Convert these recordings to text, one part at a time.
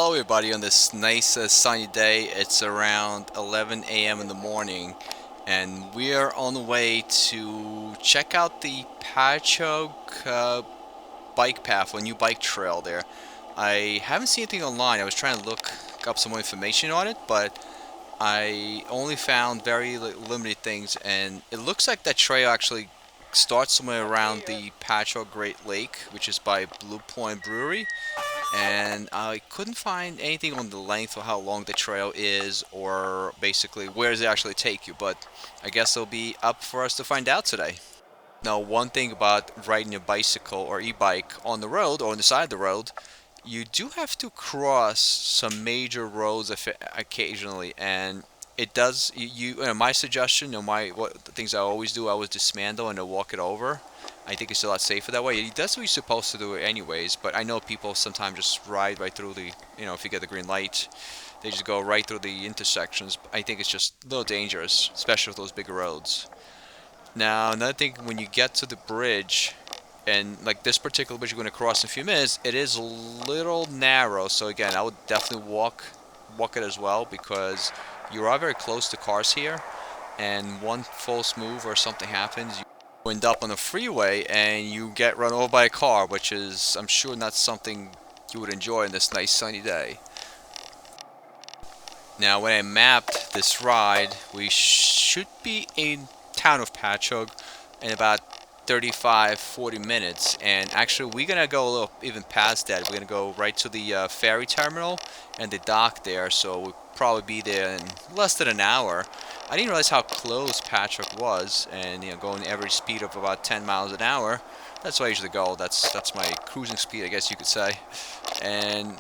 Hello everybody on this nice sunny day. It's around 11 a.m. in the morning and we are on the way to check out the Patchogue bike path, a new bike trail there. I haven't seen anything online. I was trying to look up some more information on it, but I only found very limited things, and it looks like that trail actually starts somewhere around the Patchogue Great Lake, which is by Blue Point Brewery, and I couldn't find anything on the length or how long the trail is or basically where does it actually take you, but I guess it'll be up for us to find out today. Now, one thing about riding a bicycle or e-bike on the road or on the side of the road, you do have to cross some major roads occasionally, and it does my suggestion, what the things I always do, I always dismantle and then walk it over. I think it's a lot safer that way. That's what you're supposed to do anyways, but I know people sometimes just ride right through the, if you get the green light, they just go right through the intersections. I think it's just a little dangerous, especially with those big roads. Now, another thing, when you get to the bridge, and like this particular bridge you're going to cross in a few minutes, it is a little narrow. So again, I would definitely walk it as well, because you are very close to cars here, and one false move or something happens, you end up on the freeway and you get run over by a car, which is, I'm sure, not something you would enjoy on this nice sunny day. Now, when I mapped this ride, we should be in town of Patchogue in about 35-40 minutes, and actually we're gonna go a little even past that. We're gonna go right to the ferry terminal and the dock there, so we'll probably be there in less than an hour. I didn't realize how close Patchogue was, and going average speed of about 10 miles an hour. That's why I usually go. That's my cruising speed, I guess you could say. And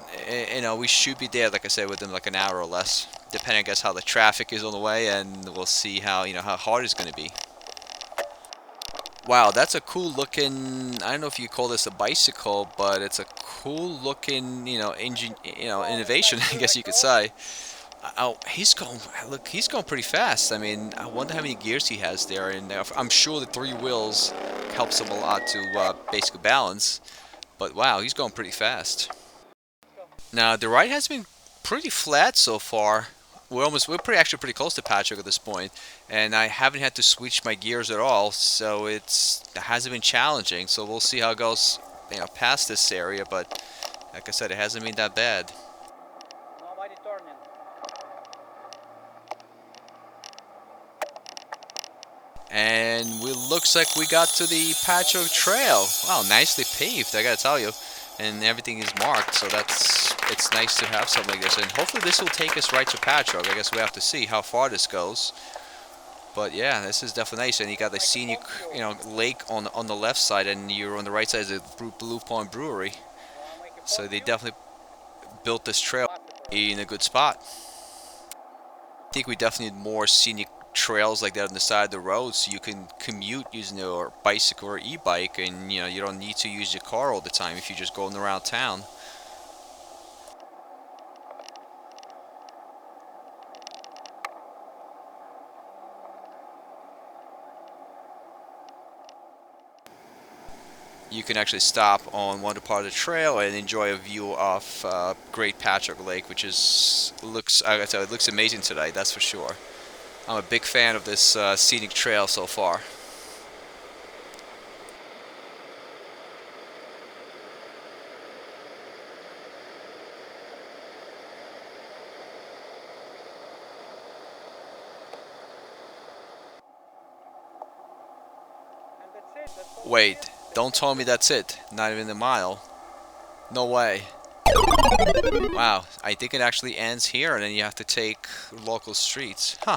we should be there, like I said, within like an hour or less, depending, I guess, how the traffic is on the way, and we'll see how how hard it's going to be. Wow, that's a cool looking, I don't know if you call this a bicycle, but it's a cool looking, engine, innovation, I guess you could say. Oh, he's going pretty fast. I mean, I wonder how many gears he has there, and I'm sure the three wheels helps him a lot to basically balance. But wow, he's going pretty fast. Now, the ride has been pretty flat so far. We're actually pretty close to Patchogue at this point, and I haven't had to switch my gears at all, so it hasn't been challenging. So we'll see how it goes, past this area. But like I said, it hasn't been that bad. And looks like we got to the Patchogue Trail. Wow, nicely paved, I gotta tell you. And everything is marked, so it's nice to have something like this. And hopefully this will take us right to Patchogue. I guess we have to see how far this goes. But yeah, this is definitely nice. And you got the scenic, lake on the left side, and you're on the right side of the Blue Point Brewery. So they definitely built this trail in a good spot. I think we definitely need more scenic trails like that on the side of the road, so you can commute using your bicycle or e-bike, and you don't need to use your car all the time if you're just going around town. You can actually stop on one part of the trail and enjoy a view of Great Patchogue Lake, which looks it looks amazing today, that's for sure. I'm a big fan of this scenic trail so far. Wait, don't tell me that's it. Not even a mile. No way. Wow, I think it actually ends here, and then you have to take local streets. Huh.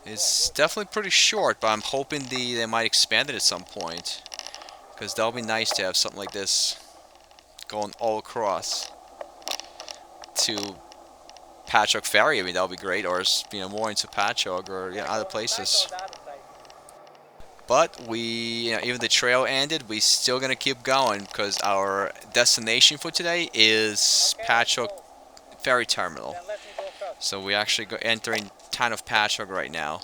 It's definitely pretty short, but I'm hoping they might expand it at some point, because that'll be nice to have something like this going all across to Patchogue Ferry. I mean, that'll be great, or more into Patchogue or other places. But even the trail ended, we still gonna keep going, because our destination for today is Patchogue Ferry Terminal. So we actually entering town of Patchogue right now.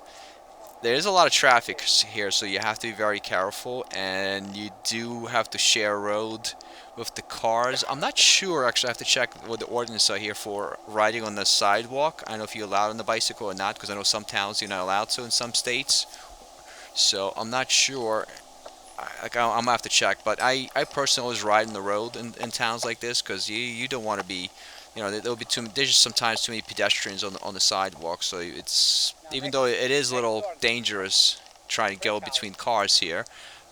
There's a lot of traffic here, so you have to be very careful, and you do have to share a road with the cars. I'm not sure, actually. I have to check what the ordinance are here for riding on the sidewalk. I don't know if you're allowed on the bicycle or not, because I know some towns you're not allowed to in some states. So I'm not sure. I'm gonna have to check, but I personally always ride on the road in towns like this because you don't want to be, there'll be there's just sometimes too many pedestrians on the sidewalk. So it's, even though it is a little dangerous trying to go between cars here,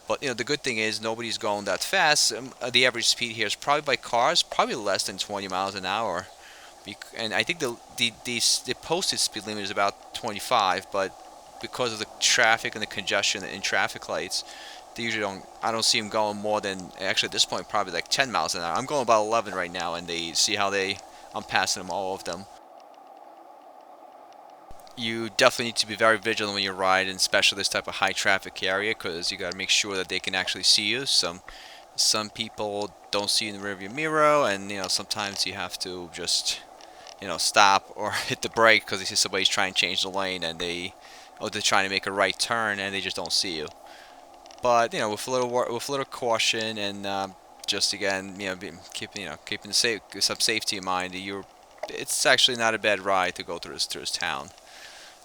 but the good thing is nobody's going that fast. The average speed here is probably by cars probably less than 20 miles an hour. And I think the posted speed limit is about 25, but because of the traffic and the congestion in traffic lights, they usually don't. I don't see them going more than, actually at this point probably like 10 miles an hour. I'm going about 11 right now, and they see how I'm passing them, all of them. You definitely need to be very vigilant when you ride, in especially this type of high traffic area, because you got to make sure that they can actually see you. Some people don't see you in the rearview mirror, and sometimes you have to just stop or hit the brake because they see somebody's trying to change the lane, and they're trying to make a right turn and they just don't see you. But with a little caution and just again, keeping some safety in mind, it's actually not a bad ride to go through this town.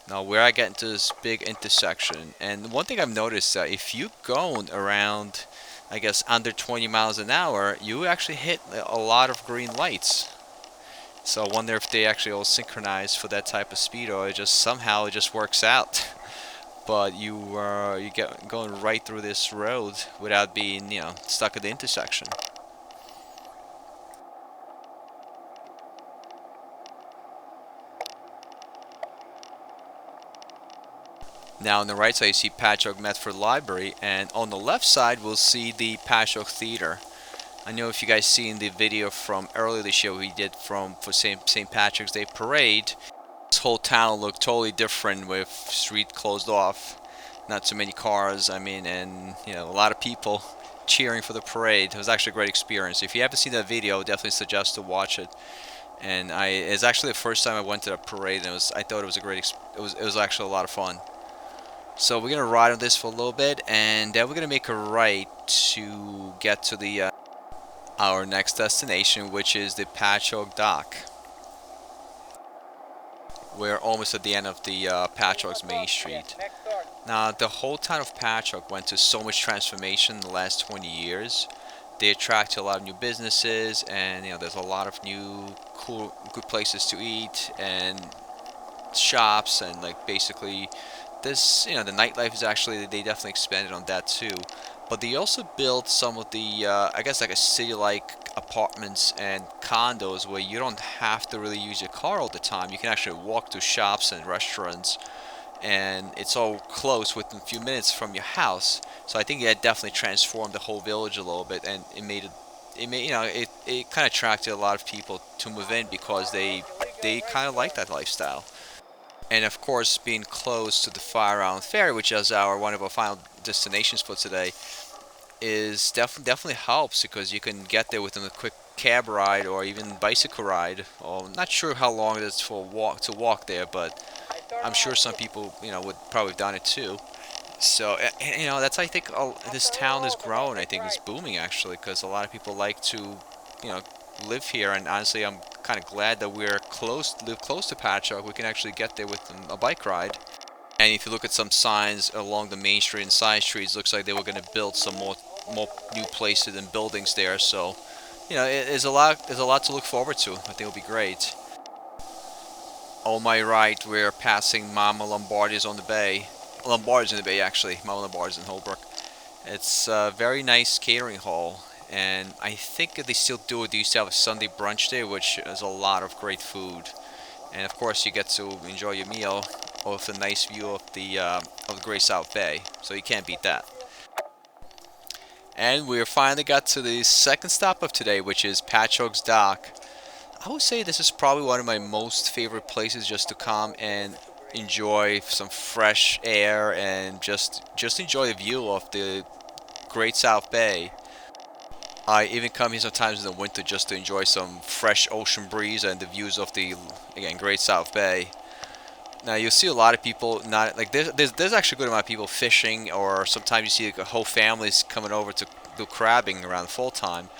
Now, where I get into this big intersection, and one thing I've noticed, if you going around, I guess under 20 miles an hour, you actually hit a lot of green lights. So I wonder if they actually all synchronize for that type of speed, or somehow it just works out. But you get going right through this road without being stuck at the intersection. Now on the right side you see Patchogue Medford Library, and on the left side we'll see the Patchogue Theater. I know if you guys seen the video from earlier this year we did for St. Patrick's Day Parade, this whole town looked totally different with street closed off, not too many cars, I mean, and a lot of people cheering for the parade. It was actually a great experience. If you haven't seen that video, I would definitely suggest to watch it. And it's actually the first time I went to the parade, and I thought it was a it was actually a lot of fun. So we're gonna ride on this for a little bit, and then we're gonna make a right to get to the our next destination, which is the Patchogue Dock. We're almost at the end of the Patchogue's Main Street. Now, the whole town of Patchogue went through so much transformation in the last 20 years. They attract a lot of new businesses, and there's a lot of new cool, good places to eat and shops, and like basically this, the nightlife is actually, they definitely expanded on that too. But they also built some of the, I guess like a city-like apartments and condos where you don't have to really use your car all the time. You can actually walk to shops and restaurants, and it's all close within a few minutes from your house. So I think it definitely transformed the whole village a little bit, and it kind of attracted a lot of people to move in because they kind of like that lifestyle. And of course, being close to the Fire Island Ferry, which is one of our final destinations for today, is definitely helps because you can get there within a quick cab ride or even bicycle ride. Or I'm not sure how long it is for walk there, but I'm sure some people would probably have done it too. So that's, I think, this town is growing. I think it's booming actually because a lot of people like to live here, and honestly I'm kind of glad that live close to Patchogue. We can actually get there with a bike ride. And if you look at some signs along the main street and side streets, looks like they were going to build some more new places and buildings there. So there's a lot to look forward to. I think it'll be great. On my right, we're passing Mama Lombardi's on the bay. Lombardi's in the bay actually. Mama Lombardi's in Holbrook. It's a very nice catering hall, and I think they still do it. They used to have a Sunday brunch there, which is a lot of great food. And of course, you get to enjoy your meal with a nice view of the Great South Bay. So you can't beat that. And we finally got to the second stop of today, which is Patchogue's Dock. I would say this is probably one of my most favorite places just to come and enjoy some fresh air and just enjoy the view of the Great South Bay. I even come here sometimes in the winter just to enjoy some fresh ocean breeze and the views of the, again, Great South Bay. Now you'll see a lot of people not like there's actually a good amount of people fishing, or sometimes you see like whole families coming over to do crabbing around full time.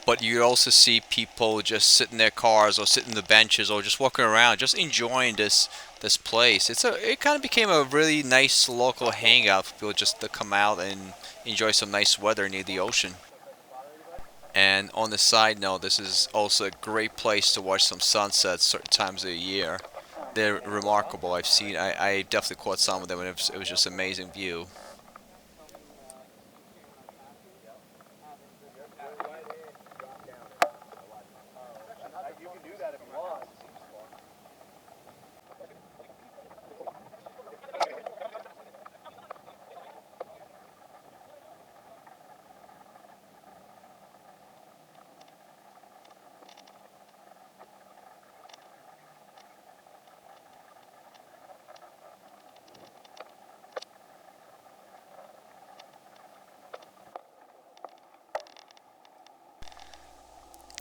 But you also see people just sit in their cars or sit in the benches or just walking around, just enjoying this place. It kind of became a really nice local hangout for people just to come out and enjoy some nice weather near the ocean. And on the side note, this is also a great place to watch some sunsets certain times of the year. They're remarkable. I definitely caught some of them, and it was just an amazing view.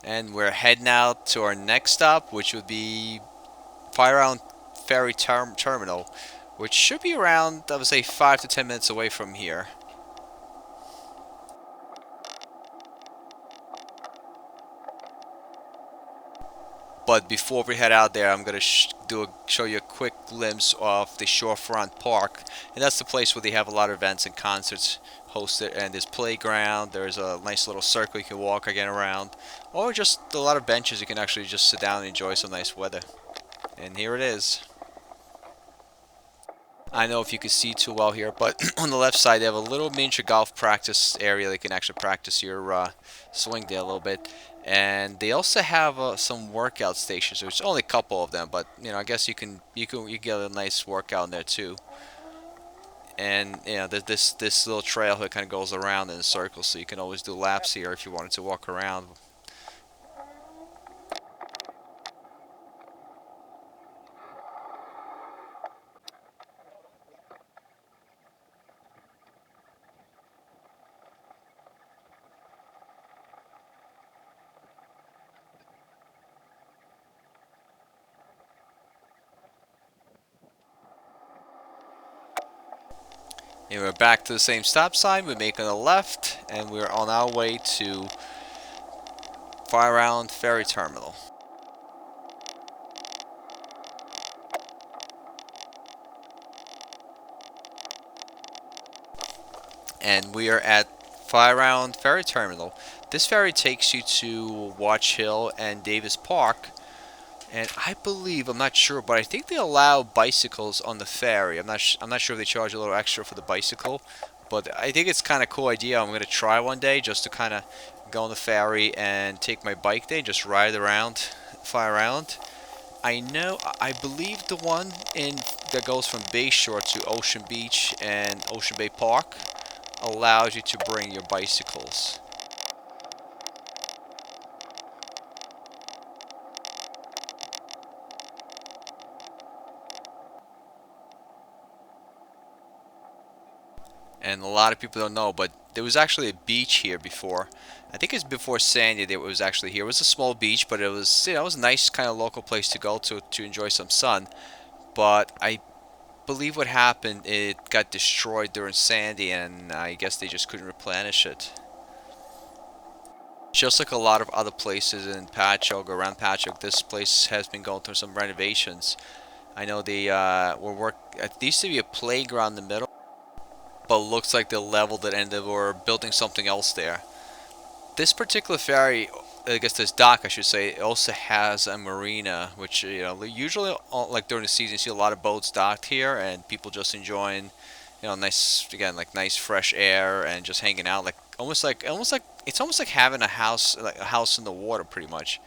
And we're heading out to our next stop, which would be Fire Island Ferry Terminal, which should be around, I would say, 5 to 10 minutes away from here. But before we head out there, I'm gonna show you a quick glimpse of the Shorefront Park, and that's the place where they have a lot of events and concerts hosted. And there's playground. There's a nice little circle you can walk again around, or just a lot of benches you can actually just sit down and enjoy some nice weather. And here it is. I know if you can see too well here, but on the left side they have a little miniature golf practice area that you can actually practice your swing there a little bit. And they also have some workout stations. There's only a couple of them, but I guess you get a nice workout in there too. And there's this little trail that kind of goes around in a circle, so you can always do laps here if you wanted to walk around. And we're back to the same stop sign. We're making a left, and we're on our way to Fire Island Ferry Terminal. And we are at Fire Island Ferry Terminal. This ferry takes you to Watch Hill and Davis Park, and I believe, I'm not sure, but I think they allow bicycles on the ferry. I'm not sure if they charge a little extra for the bicycle, but I think it's kind of cool idea. I'm gonna try one day just to kind of go on the ferry and take my bike day, just ride around Fire Island. I believe the one in that goes from Bayshore to Ocean Beach and Ocean Bay Park allows you to bring your bicycles. And a lot of people don't know, but there was actually a beach here before. I think it's before Sandy that was actually here. It was a small beach, but it was a nice kind of local place to go to enjoy some sun. But I believe what happened, it got destroyed during Sandy, and I guess they just couldn't replenish it. Just like a lot of other places in Patchogue, around Patchogue, this place has been going through some renovations. I know they there used to be a playground in the middle, but looks like they leveled it and they were building something else there. This particular ferry, I guess this dock, I should say, also has a marina, which usually like during the season, you see a lot of boats docked here and people just enjoying, nice again like nice fresh air and just hanging out, like almost like it's almost like having a house in the water, pretty much.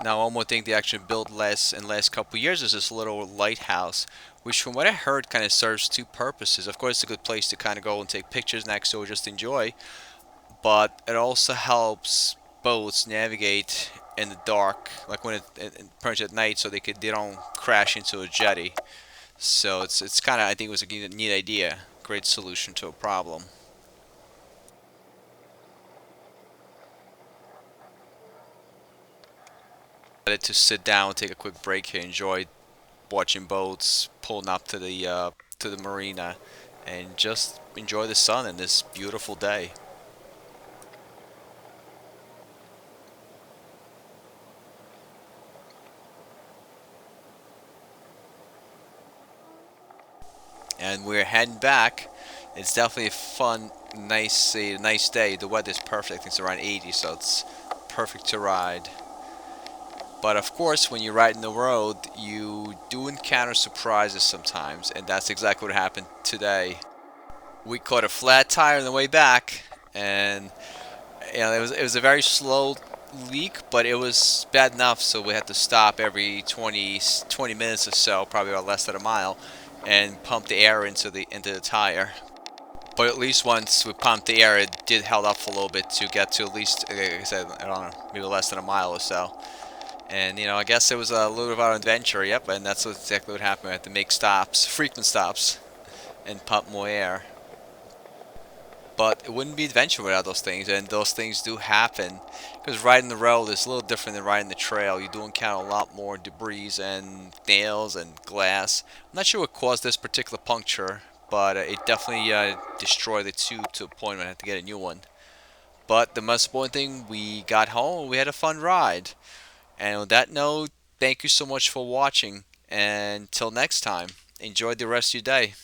Now, one more thing they actually built less in the last couple of years is this little lighthouse, which from what I heard kind of serves two purposes. Of course, it's a good place to kind of go and take pictures next to or just enjoy, but it also helps boats navigate in the dark, like when pretty much at night, so they don't crash into a jetty. So it's kind of, I think it was a neat idea, great solution to a problem. Decided to sit down, take a quick break here, enjoy watching boats pulling up to the marina, and just enjoy the sun and this beautiful day. And we're heading back. It's definitely a fun, nice day. The weather's perfect. It's around 80, so it's perfect to ride. But of course, when you're riding the road, you do encounter surprises sometimes, and that's exactly what happened today. We caught a flat tire on the way back, and it was a very slow leak, but it was bad enough, so we had to stop every 20 minutes or so, probably about less than a mile, and pump the air into the tire. But at least once we pumped the air, it did held up for a little bit to get to at least, like I said, I don't know, maybe less than a mile or so. And I guess it was a little bit of our adventure. Yep, and that's exactly what happened. We had to make stops, frequent stops, and pump more air. But it wouldn't be adventure without those things, and those things do happen. Because riding the road is a little different than riding the trail. You do encounter a lot more debris and nails and glass. I'm not sure what caused this particular puncture, but it definitely destroyed the tube to a point where I had to get a new one. But the most important thing, we got home and we had a fun ride. And on that note, thank you so much for watching. And until next time, enjoy the rest of your day.